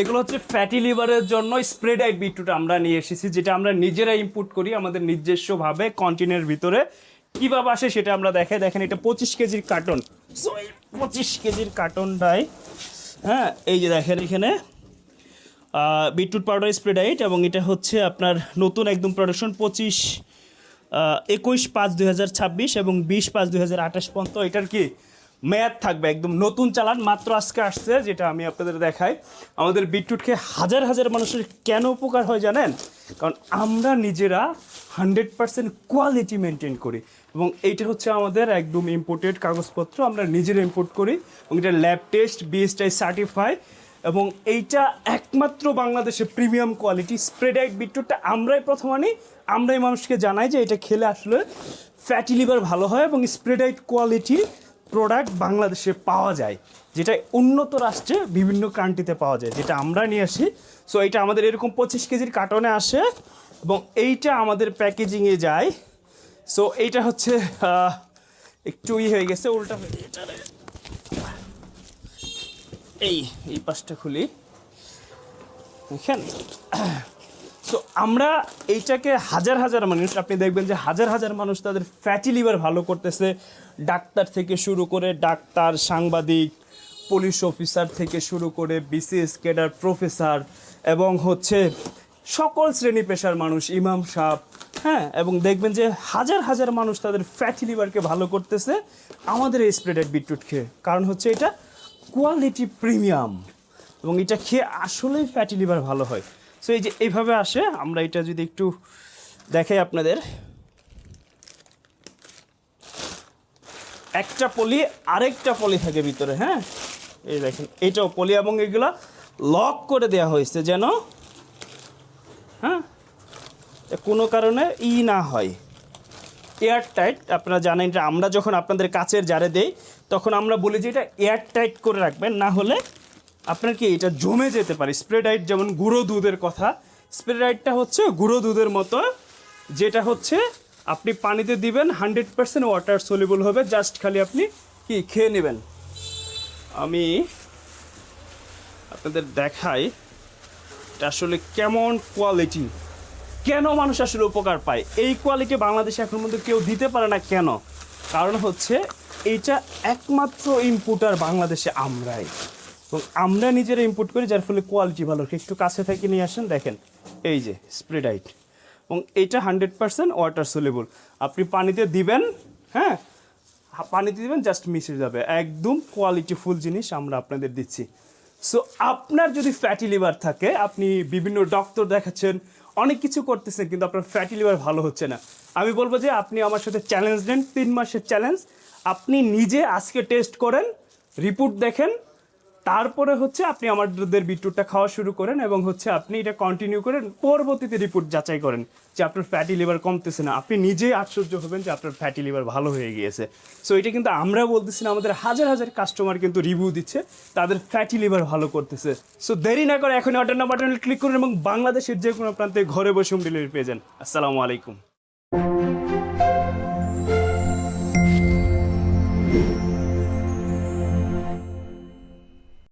এগুলো হচ্ছে ফ্যাটি লিভারের জন্য স্প্রে ডায়েট বিটরুট আমরা নিয়ে এসেছি, যেটা আমরা নিজেরা ইম্পোর্ট করি আমাদের নিজস্বভাবে কন্টেনারের ভিতরে। কীভাবে আসে সেটা আমরা দেখাই। দেখেন এটা 25 কেজির কার্টন। সো এই 25 কেজির কার্টনটাই, হ্যাঁ, এই যে দেখেন এখানে বিটরুট পাউডার স্প্রে ডায়েট, এবং এটা হচ্ছে আপনার নতুন একদম প্রোডাকশন 21/5/2026 এবং 20/5/2028 পর্যন্ত। এটার কি মেয়াদ থাকবে, একদম নতুন চালান, মাত্র আজকে আসছে, যেটা আমি আপনাদের দেখাই। আমাদের বিটরুট খেয়ে হাজার হাজার মানুষের কেন উপকার হয় জানেন? কারণ আমরা নিজেরা 100% কোয়ালিটি মেনটেন করি, এবং এইটা হচ্ছে আমাদের একদম ইম্পোর্টেড কাগজপত্র, আমরা নিজেরা ইম্পোর্ট করি, এবং এটা ল্যাব টেস্ট বিএসটিআই সার্টিফাই, এবং এইটা একমাত্র বাংলাদেশে প্রিমিয়াম কোয়ালিটি স্প্রে ডায়েট বিটরুটটা আমরাই প্রথম আনি, আমরাই মানুষকে জানাই যে এটা খেলে আসলে ফ্যাটি লিভার ভালো হয়, এবং স্প্রে ডায়েট কোয়ালিটি প্রোডাক্ট বাংলাদেশে পাওয়া যায়, যেটা উন্নত রাষ্ট্রে বিভিন্ন কান্ট্রিতে পাওয়া যায়, যেটা আমরা নিয়ে আসি। সো এইটা আমাদের এরকম 25 কেজির কার্টনে আসে, এবং এইটা আমাদের প্যাকেজিংয়ে যায়। সো এইটা হচ্ছে একটু হয়ে গেছে, উল্টা হয়ে এটা এই পাশটা খুলি দেখেন। সো আমরা এইটাকে হাজার হাজার মানুষ, আপনি দেখবেন যে হাজার হাজার মানুষ তাদের ফ্যাটি লিভার ভালো করতেছে, ডাক্তার থেকে শুরু করে ডাক্তার, সাংবাদিক, পুলিশ অফিসার থেকে শুরু করে বিসিএস ক্যাডার, প্রফেসর, এবং হচ্ছে সকল শ্রেণী পেশার মানুষ, ইমাম সাহেব, হ্যাঁ, এবং দেখবেন যে হাজার হাজার মানুষ তাদের ফ্যাটি লিভারকে ভালো করতেছে আমাদের এই স্প্রে ডায়েট বিটরুট খেয়ে। কারণ হচ্ছে এটা কোয়ালিটি প্রিমিয়াম, এবং এটা খেয়ে আসলেই ফ্যাটি লিভার ভালো হয়। সো এই যে এইভাবে আসে, আমরা এটা যদি একটু দেখাই আপনাদের, একটা পলি আরেকটা পলি থাকে ভিতরে, হ্যাঁ, এই দেখেন এটাও পলি, এবং এগুলো লক করে দেওয়া হয়েছে যেন, হ্যাঁ, কোনো কারণে না হয়, এয়ার টাইট। আপনারা জানেন যে আমরা যখন আপনাদের কাচের জারে দেই তখন আমরা বলি যে এটা এয়ার টাইট করে রাখবেন, না হলে আপনার কি এটা জমে যেতে পারে। স্প্রে ডায়েট যেমন গুঁড়ো দুধের কথা, স্প্রে ডায়েটটা হচ্ছে গুঁড়ো দুধের মতো, যেটা হচ্ছে আপনি পানিতে দিবেন 100% ওয়াটার সলিবল হবে, জাস্ট খালি আপনি কি খেয়ে নেবেন। আমি আপনাদের দেখাই এটা আসলে কেমন কোয়ালিটি, কেন মানুষ আসলে উপকার পায়। এই কোয়ালিটি বাংলাদেশে এখন মধ্যে কেউ দিতে পারে না। কেন? কারণ হচ্ছে এইটা একমাত্র ইম্পোর্টার বাংলাদেশে আমরাই, এবং আমরা নিজেরা ইম্পোর্ট করি, যার ফলে কোয়ালিটি ভালো। একটু কাছে থেকে নিয়ে আসেন, দেখেন এই যে স্প্রে ডায়েট, এবং এইটা 100% ওয়াটার সলিবল। আপনি পানিতে দিবেন, হ্যাঁ, পানিতে দিবেন, জাস্ট মিশে যাবে, একদম কোয়ালিটিফুল জিনিস আমরা আপনাদের দিচ্ছি। সো আপনার যদি ফ্যাটি লিভার থাকে, আপনি বিভিন্ন ডক্টর দেখাচ্ছেন, অনেক কিছু করতেছেন, কিন্তু আপনার ফ্যাটি লিভার ভালো হচ্ছে না, আমি বলবো যে আপনি আমার সাথে চ্যালেঞ্জ নেন, 3 মাসের চ্যালেঞ্জ। আপনি নিজে আজকে টেস্ট করেন, রিপোর্ট দেখেন, তারপরে হচ্ছে আপনি আমাদের বিটরুটটা খাওয়া শুরু করেন, এবং হচ্ছে আপনি এটা কন্টিনিউ করেন, পরবর্তীতে রিপোর্ট যাচাই করেন যে আপনার ফ্যাটি লিভার কমতেছে না। আপনি নিজেই আশ্চর্য হবেন যে আপনার ফ্যাটি লিভার ভালো হয়ে গিয়েছে। সো এটা কিন্তু আমরা বলতেছি না, আমাদের হাজার হাজার কাস্টমার কিন্তু রিভিউ দিচ্ছে, তাদের ফ্যাটি লিভার ভালো করতেছে। সো দেরি না করে এখন অর্ডার নাও বাটনে ক্লিক করুন, এবং বাংলাদেশের যে কোনো প্রান্তে ঘরে বসে হোম ডেলিভারি পেয়ে যান। আসসালামু আলাইকুম।